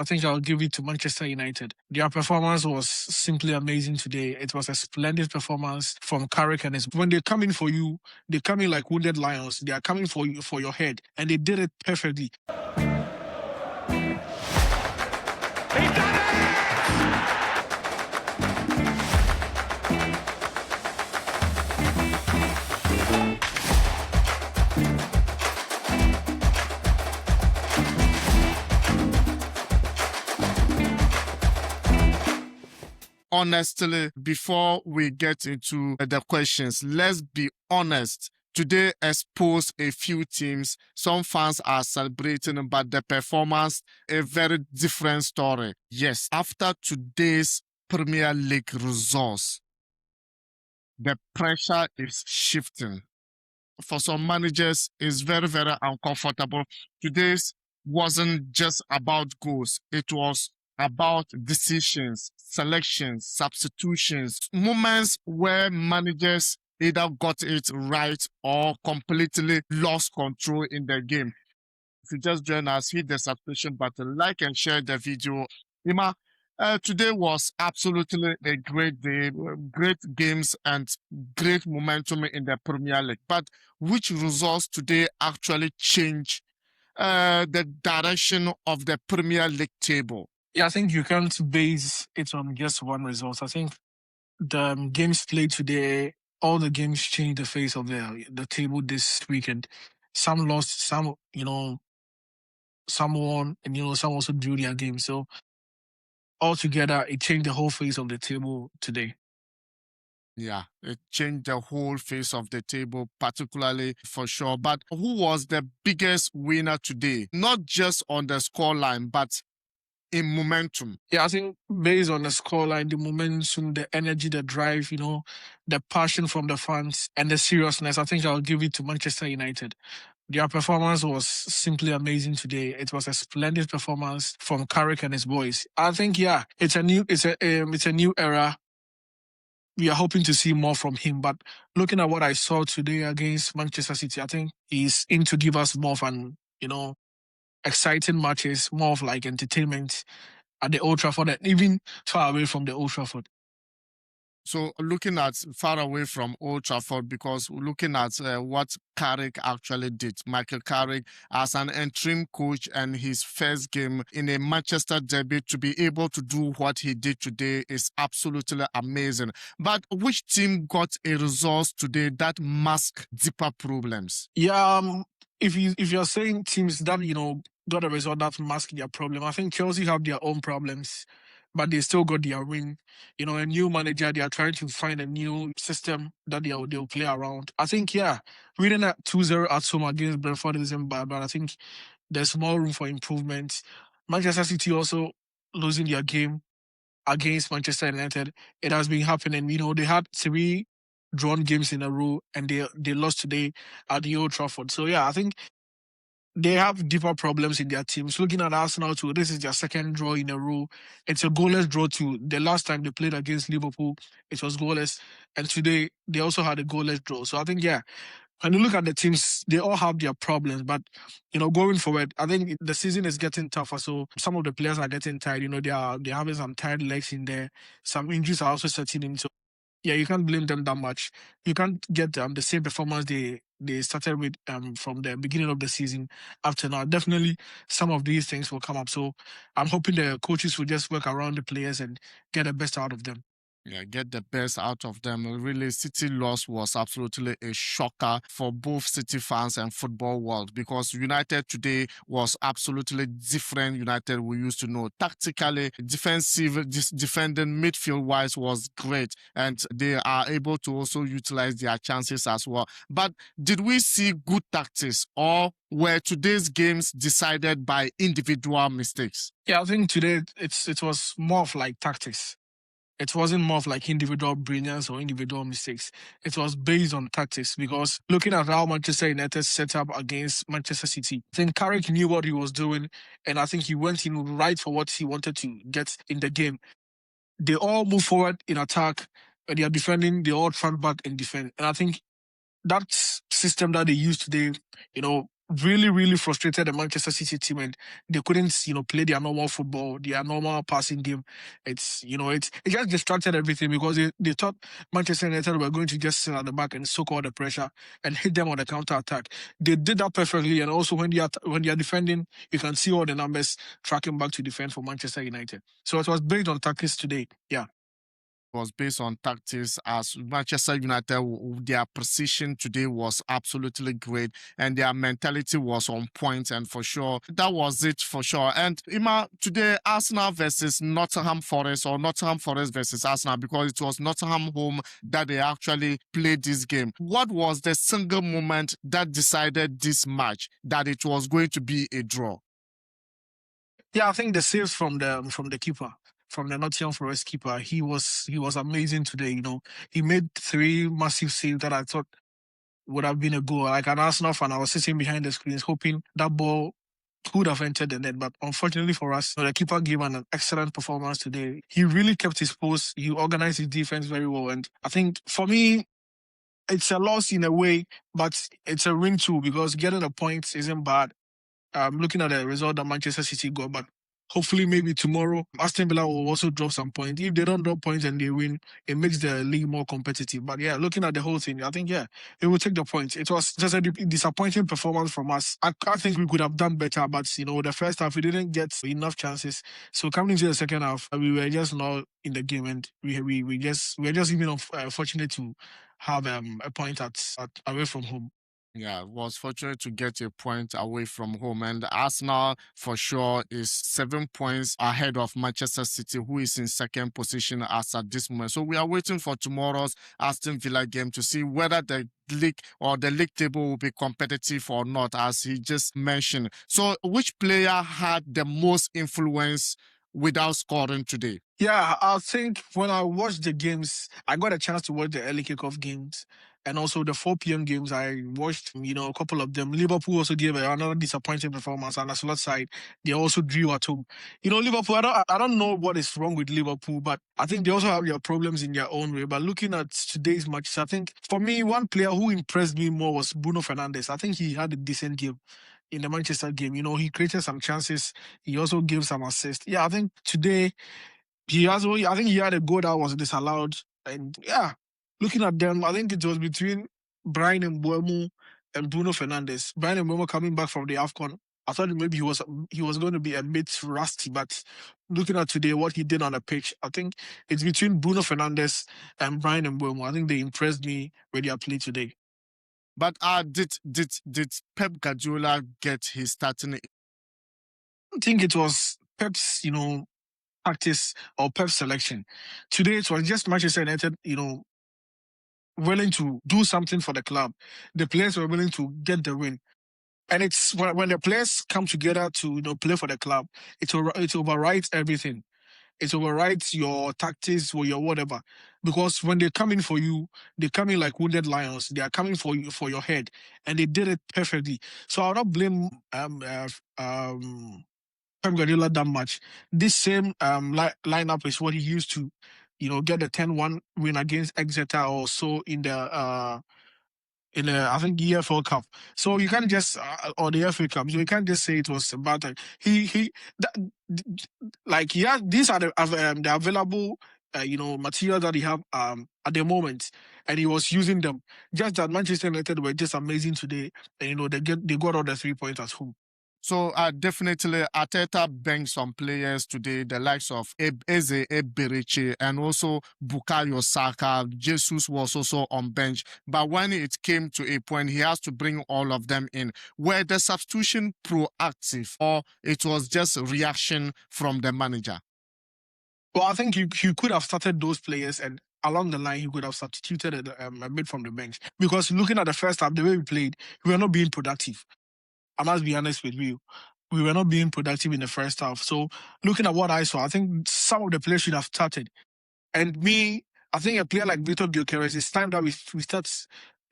I think I'll give it to Manchester United. Their performance was simply amazing today. It was a splendid performance from Carrick and his. When they come in for you, they come in like wounded lions. They are coming for you, for your head, and they did it perfectly. Honestly, before we get into the questions, let's be honest. Today exposed a few teams. Some fans are celebrating, but the performance, a very different story. Yes, after today's Premier League results, the pressure is shifting. For some managers, it's very, very uncomfortable. Today's wasn't just about goals. It was about decisions, selections, substitutions, moments where managers either got it right or completely lost control in the game. If you just join us, hit the subscription button, like and share the video. Ima, today was absolutely a great day, great games and great momentum in the Premier League. But which results today actually change the direction of the Premier League table? Yeah, I think you can't base it on just one result. I think the games played today, all the games changed the face of the table this weekend. Some lost, some some won, and some also drew their game. So altogether, it changed the whole face of the table today. Yeah, it changed the whole face of the table, particularly for sure. But who was the biggest winner today? Not just on the scoreline, but in momentum. Yeah, I think based on the scoreline, the momentum, the energy, the drive, the passion from the fans, and the seriousness, I think I'll give it to Manchester United. Their performance was simply amazing today. It was a splendid performance from Carrick and his boys. I think, yeah, it's a new era. We are hoping to see more from him. But looking at what I saw today against Manchester City, I think he's in to give us more of an, exciting matches, more of like entertainment at the Old Trafford, and even far away from the Old Trafford. So looking at far away from Old Trafford, because looking at what Carrick actually did, Michael Carrick as an interim coach and his first game in a Manchester derby, to be able to do what he did today is absolutely amazing. But which team got a result today that mask deeper problems? Yeah, if you're saying teams that got a result that mask their problem, I think Chelsea have their own problems, but they still got their win. A new manager, they are trying to find a new system that they'll play around. I think, yeah, winning at 2-0 at home against Brentford isn't bad, but I think there's more room for improvement. Manchester City also losing their game against Manchester United. It has been happening. They had 3 drawn games in a row and they lost today at the Old Trafford. So yeah, I think they have deeper problems in their teams. Looking at Arsenal too, this is their second draw in a row. It's a goalless draw too. The last time they played against Liverpool, it was goalless. And today they also had a goalless draw. So I think, yeah, when you look at the teams, they all have their problems. But, going forward, I think the season is getting tougher. So some of the players are getting tired. They're having some tired legs in there. Some injuries are also setting in. So yeah, you can't blame them that much. You can't get the same performance they started with from the beginning of the season after now. Definitely, some of these things will come up. So I'm hoping the coaches will just work around the players and get the best out of them. Yeah, get the best out of them. Really, City loss was absolutely a shocker for both City fans and football world, because United today was absolutely different United we used to know. Tactically, defensive, defending midfield wise was great, and they are able to also utilize their chances as well. But did we see good tactics, or were today's games decided by individual mistakes? Yeah, I think today it was more of like tactics. It wasn't more of like individual brilliance or individual mistakes. It was based on tactics, because looking at how Manchester United set up against Manchester City, I think Carrick knew what he was doing, and I think he went in right for what he wanted to get in the game. They all move forward in attack, and they are defending, they all track back and defend. And I think that system that they use today, really, really frustrated the Manchester City team, and they couldn't, play their normal football, their normal passing game. It just distracted everything because they thought Manchester United were going to just sit at the back and soak all the pressure and hit them on the counter attack. They did that perfectly, and also when they are defending, you can see all the numbers tracking back to defend for Manchester United. So it was based on tactics today. Yeah. Was based on tactics as Manchester United, their precision today was absolutely great and their mentality was on point, and for sure, that was it for sure. And Ima, today, Arsenal versus Nottingham Forest, or Nottingham Forest versus Arsenal, because it was Nottingham home that they actually played this game. What was the single moment that decided this match that it was going to be a draw? Yeah, I think the saves from the keeper, from the Nottingham Forest keeper, he was amazing today. He made three massive saves that I thought would have been a goal. Like an Arsenal fan, I was sitting behind the screens hoping that ball could have entered the net, but unfortunately for us, the keeper gave an excellent performance today. He really kept his post. He organized his defense very well, and I think for me, it's a loss in a way, but it's a win too because getting the points isn't bad. Looking at the result that Manchester City got, but hopefully maybe tomorrow Aston Villa will also drop some points. If they don't drop points and they win, it makes the league more competitive. But yeah, looking at the whole thing, I think it will take the points. It was just a disappointing performance from us. I think we could have done better, but the first half we didn't get enough chances. So coming into the second half, we were just not in the game, and we were just even fortunate to have a point at away from home. Yeah, was fortunate to get a point away from home. And Arsenal, for sure, is 7 points ahead of Manchester City, who is in second position as at this moment. So we are waiting for tomorrow's Aston Villa game to see whether the league or the league table will be competitive or not, as he just mentioned. So, which player had the most influence without scoring today? Yeah, I think when I watched the games, I got a chance to watch the early kickoff games and also the 4 p.m. games. I watched, a couple of them. Liverpool also gave another disappointing performance on the slot side. They also drew at home. Liverpool, I don't know what is wrong with Liverpool, but I think they also have their problems in their own way. But looking at today's matches, I think for me, one player who impressed me more was Bruno Fernandes. I think he had a decent game in the Manchester game. He created some chances. He also gave some assists. Yeah, I think today I think he had a goal that was disallowed. And yeah, looking at them, I think it was between Brian and Buemo and Bruno Fernandes. Brian and Buemo coming back from the AFCON. I thought maybe he was going to be a bit rusty, but looking at today what he did on the pitch, I think it's between Bruno Fernandes and Brian and Buemo. I think they impressed me with their play today. But did Pep Guardiola get his starting? I think it was Pep's, practice or Pep's selection. Today it was just Manchester United, willing to do something for the club. The players were willing to get the win. And it's when the players come together to play for the club, it overrides everything. It overrides your tactics or your whatever. Because when they come in for you, they come in like wounded lions. They are coming for you for your head, and they did it perfectly. So I'll not blame Pep Guardiola that much. This same lineup is what he used to, get the 10-1 win against Exeter or so in I think EFL Cup. So you can't just or the FA Cup. So you can't just say it was a bad time. That, like yeah, these are the available material that he have at the moment, and he was using them. Just that Manchester United were just amazing today, and they got all the 3 points at home. So definitely Ateta benched some players today, the likes of Eze Eberechi and also Bukayo Saka. Jesus was also on bench. But when it came to a point, he has to bring all of them in. Were the substitution proactive or it was just reaction from the manager? Well, I think you could have started those players, and along the line, you could have substituted a bit from the bench. Because looking at the first half, the way we played, we were not being productive. I must be honest with you. We were not being productive in the first half. So looking at what I saw, I think some of the players should have started. And me, I think a player like Vitor Gyökeres, it's time that we start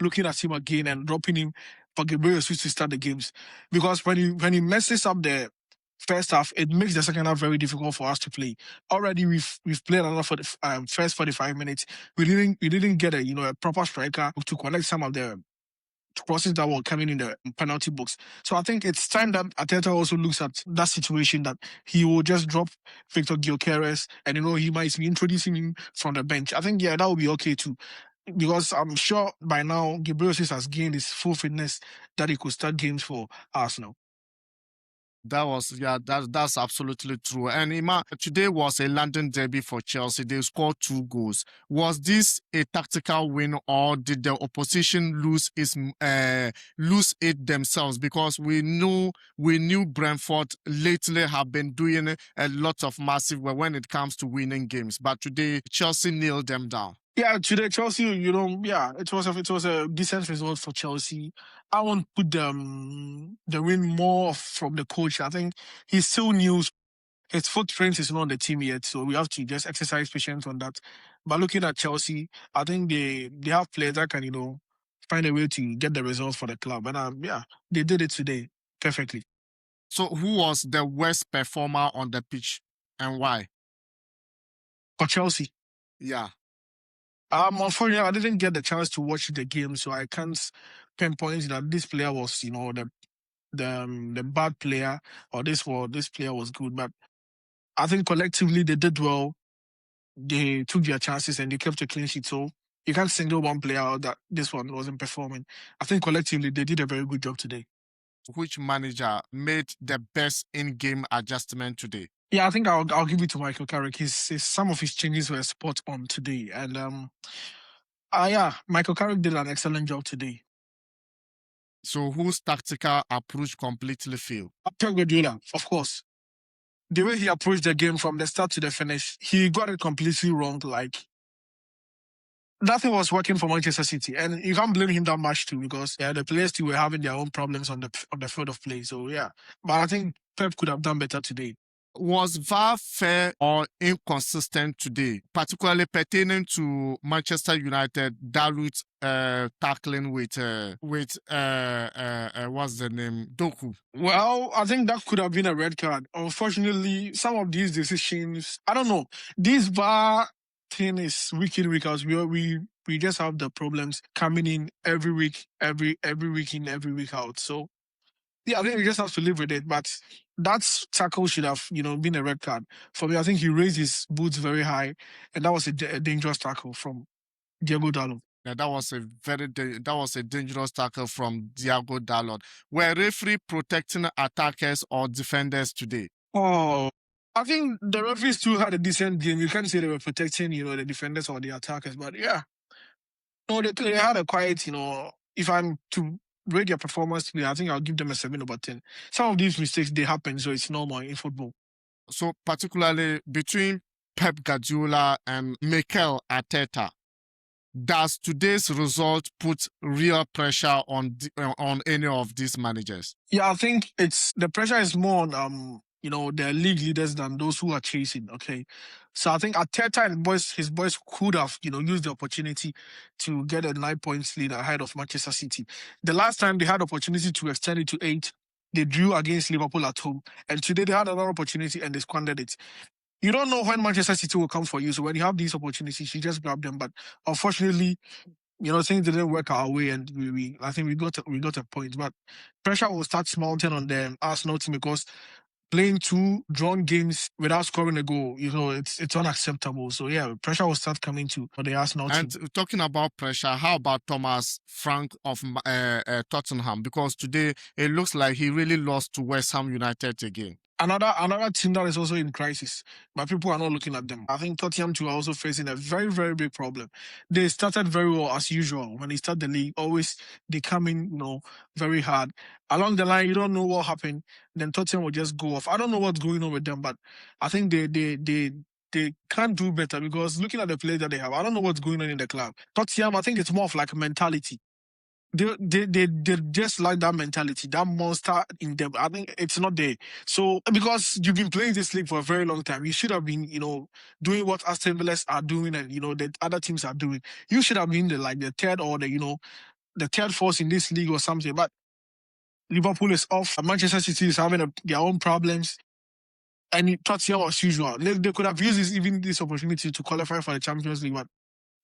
looking at him again and dropping him for Gabriel Jesus to start the games. Because when he messes up the first half, it makes the second half very difficult for us to play. Already we've played another for the first 45 minutes. We didn't get a proper striker to connect some of the crosses that were coming in the penalty box. So I think it's time that Ateta also looks at that situation, that he will just drop Victor Gyökeres and he might be introducing him from the bench. I think that would be okay too, because I'm sure by now Gabriel Jesus has gained his full fitness that he could start games for Arsenal. That's absolutely true. And Ima, today was a London derby for Chelsea. They scored 2 goals. Was this a tactical win, or did the opposition lose it themselves? Because we knew Brentford lately have been doing a lot of massive work when it comes to winning games, but today Chelsea nailed them down. Yeah, today Chelsea, it was a decent result for Chelsea. I won't put the win more from the coach. I think he's still new. His footprint is not on the team yet, so we have to just exercise patience on that. But looking at Chelsea, I think they have players that can find a way to get the results for the club, and yeah, they did it today perfectly. So who was the worst performer on the pitch and why? For Chelsea, Yeah. unfortunately, I didn't get the chance to watch the game, so I can't pinpoint that this player was the bad player, or this player was good. But I think collectively they did well. They took their chances and they kept a clean sheet. So you can't single one player out that this one wasn't performing. I think collectively they did a very good job today. Which manager made the best in-game adjustment today? Yeah, I think I'll give it to Michael Carrick. Some of his changes were spot on today, and yeah, Michael Carrick did an excellent job today. So whose tactical approach completely failed? Pep Guardiola, of course. The way he approached the game from the start to the finish, he got it completely wrong. Like, nothing was working for Manchester City, and you can't blame him that much too, because the players too were having their own problems on the field of play. So yeah, but I think Pep could have done better today. Was VAR fair or inconsistent today, particularly pertaining to Manchester United Dalot tackling with what's the name, Doku? Well, I think that could have been a red card. Unfortunately, some of these decisions, I don't know. This VAR thing is week in, week out. We just have the problems coming in every week, every week in, every week out. So yeah, I think we just have to live with it. But that tackle should have, been a red card. For me, I think he raised his boots very high, and that was a dangerous tackle from Diego Dalot. Yeah, that was a dangerous tackle from Diego Dalot. Were referee protecting attackers or defenders today? Oh, I think the referees too had a decent game. You can't say they were protecting, the defenders or the attackers, but yeah, no, they had a quiet, if I'm to rate their performance today, I think I'll give them a 7/10. Some of these mistakes, they happen, so it's normal in football. So particularly between Pep Guardiola and Mikel Arteta, does today's result put real pressure on any of these managers? Yeah, I think the pressure is more on the league leaders than those who are chasing. Okay, so I think Arteta and his boys could have used the opportunity to get a 9 points lead ahead of Manchester City. The last time they had opportunity to extend it to 8, they drew against Liverpool at home, and today they had another opportunity and they squandered it. You don't know when Manchester City will come for you, so when you have these opportunities, you just grab them. But unfortunately, things didn't work our way, and I think we got a point. But pressure will start mounting on the Arsenal team, because playing 2 drawn games without scoring a goal, it's unacceptable. So yeah, pressure will start coming to the Arsenal team. And talking about pressure, how about Thomas Frank of Tottenham? Because today it looks like he really lost to West Ham United again. Another team that is also in crisis, but people are not looking at them. I think Tottenham too are also facing a very, very big problem. They started very well as usual. When they start the league, always they come in, very hard. Along the line, you don't know what happened. Then Tottenham will just go off. I don't know what's going on with them, but I think they can't do better, because looking at the play that they have, I don't know what's going on in the club. Tottenham, I think it's more of like a mentality. They just like that mentality, that monster in them. I think it's not there. So because you've been playing this league for a very long time, you should have been, doing what Aston Villa are doing, and the other teams are doing. You should have been the third, or the third force in this league or something. But Liverpool is off. Manchester City is having their own problems. And Tottenham as usual. They could have used this opportunity to qualify for the Champions League, but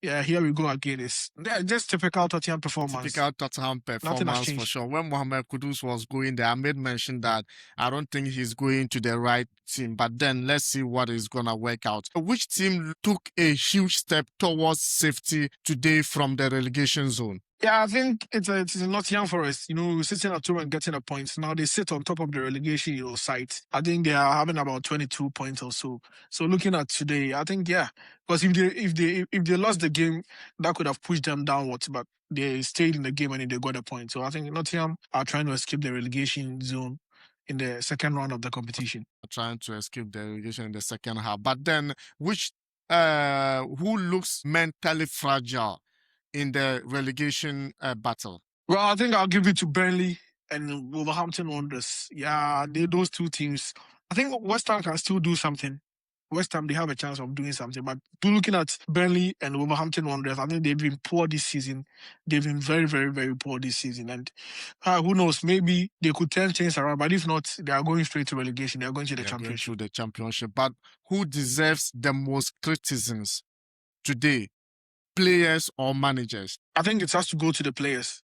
Yeah, here we go again. It's just typical Tottenham performance. Typical Tottenham Nothing has performance for changed. sure. When Mohamed Kudus was going there, I made mention that I don't think he's going to the right team. But then let's see what is going to work out. Which team took a huge step towards safety today from the relegation zone? Yeah, I think it's a Nottingham Forest. Sitting at 2 and getting a point. Now they sit on top of the relegation, site. I think they are having about 22 points or so. So looking at today, I think because if they lost the game, that could have pushed them downwards. But they stayed in the game and they got a point. So I think Nottingham are trying to escape the relegation zone in the second round of the competition. Trying to escape the relegation in the second half. But then who looks mentally fragile in the relegation battle? Well, I think I'll give it to Burnley and Wolverhampton Wanderers. Yeah, those two teams. I think West Ham can still do something. West Ham, they have a chance of doing something. But looking at Burnley and Wolverhampton Wanderers, I think they've been poor this season. They've been very, very, very poor this season. And who knows, maybe they could turn things around. But if not, they are going straight to relegation. They are going to the They're going championship. through the championship. But who deserves the most criticisms today? Players or managers? I think it has to go to the players.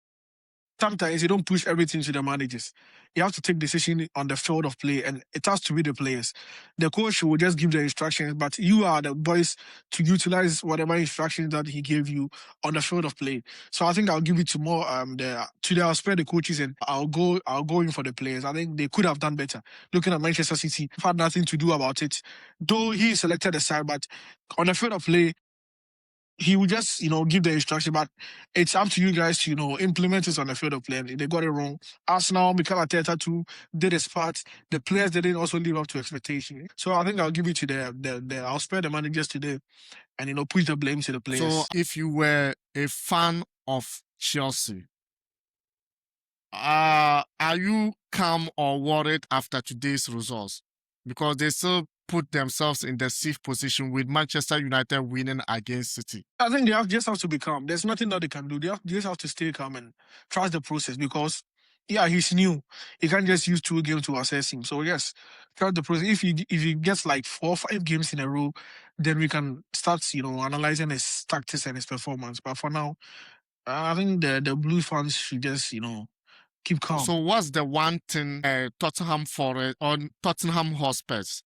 Sometimes you don't push everything to the managers. You have to take decision on the field of play, and it has to be the players. The coach will just give the instructions, but you are the boys to utilize whatever instructions that he gave you on the field of play. So I think I'll give it to more I'll spare the coaches and I'll go in for the players. I think they could have done better. Looking at Manchester City, had nothing to do about it. Though he selected the side, but on the field of play, he will just, give the instruction, but it's up to you guys to, implement it on the field of play. And they got it wrong. Arsenal, Mikel Arteta too, did his part. The players didn't also live up to expectation. So I think I'll give it to I'll spare the managers today and, push the blame to the players. So if you were a fan of Chelsea, are you calm or worried after today's results? Because they still put themselves in the safe position with Manchester United winning against City. I think they just have to be calm. There's nothing that they can do. They just have to stay calm and trust the process because, yeah, he's new. He can't just use 2 games to assess him. So yes, trust the process. If he gets like 4 or 5 games in a row, then we can start, analyzing his tactics and his performance. But for now, I think the Blue fans should just, keep calm. So what's the one thing Tottenham Forest or Tottenham Hotspurs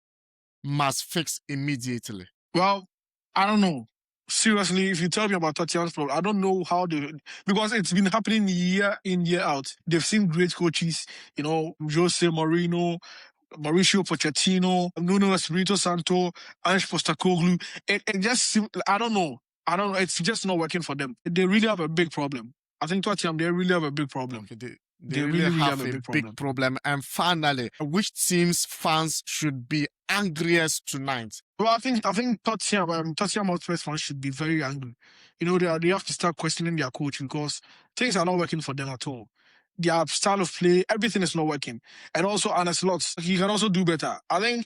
must fix immediately? Well, I don't know. Seriously, if you tell me about Tottenham's problem, I don't know how because it's been happening year in, year out. They've seen great coaches, Jose Mourinho, Mauricio Pochettino, Nuno Espirito Santo, Ange Postecoglou. It just seems, I don't know. It's just not working for them. They really have a big problem. I think Tottenham, they really have a big problem. Okay, they really have a big problem. And finally, which teams fans should be angriest tonight? Well, I think Tottenham Hotspur fans should be very angry. They have to start questioning their coach because things are not working for them at all. Their style of play, everything is not working. And also Arne Slot, he can also do better. I think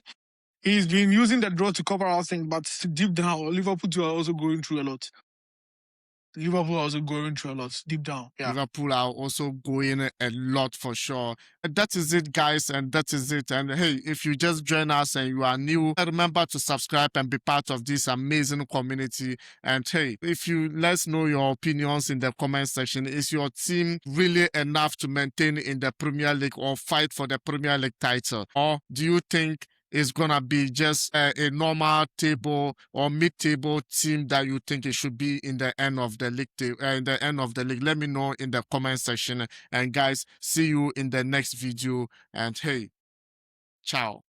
he's been using the draw to cover our thing, but deep down, Liverpool too are also going through a lot. Liverpool are also going through a lot deep down. Yeah. Liverpool are also going a lot for sure. That is it, guys, and that is it. And hey, if you just join us and you are new, remember to subscribe and be part of this amazing community. And hey, if you let us know your opinions in the comment section. Is your team really enough to maintain in the Premier League or fight for the Premier League title? Or do you think is gonna be just a normal table or mid-table team that you think it should be in the end of the league? In the end of the league, let me know in the comment section. And guys, see you in the next video. And hey, ciao.